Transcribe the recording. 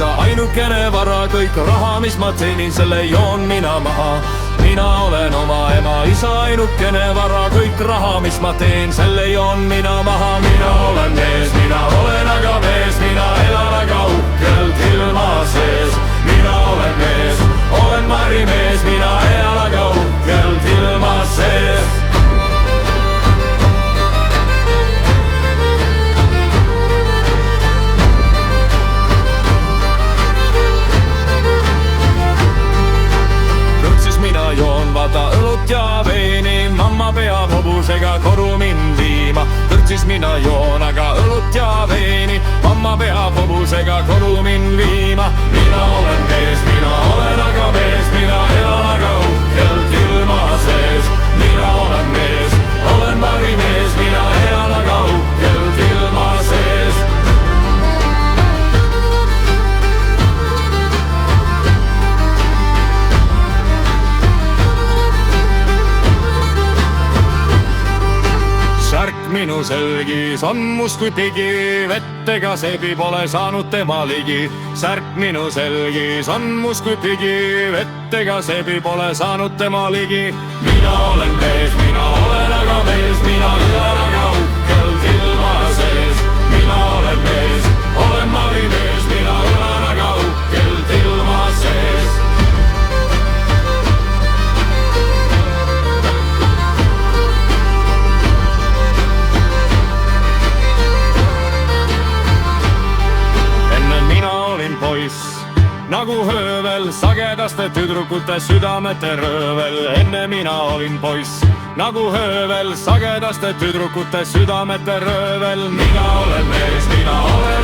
isa ainukene vara, kõik raha, mis ma teenin, selle joon mina maha. Mina olen oma ema isa ainukene vara, kõik raha, mis ma teen, selle joon mina maha. Mina olen mees, mina olen aga mees, mina elan aga uhkelt ilma sees. Mina olen mees, olen marimees, mina elan aga uhkelt ilma sees. Vaata õlut ja veini, mamma peab hobusega kodu mind viima. Kõrtsis mina joon aga õlut ja veini, mamma peab hobusega kodu mind viima. Mina olen mees, mina olen aga mees, mina elan aga uhkelt ilma sees. Mina olen mees, olen marimees, mina elan aga uhkelt ilma sees. Särk minu selgis on must kui pigi, vett ega seebi pole saanud tema ligi. Särk minu selgis on must kui pigi, vett ega seebi pole saanud tema ligi. Mina olen mees, mina olen aga mees, mina elan aga uhkelt ilma sees. Mina olen mees, olen marimees, mina elan aga uhkelt ilma sees. Nagu höövel, sagedaste tüdrukute südamete röövel. Enne mina olin poiss, nagu höövel, sagedaste tüdrukute südamete röövel. Mina olen mees, mina olen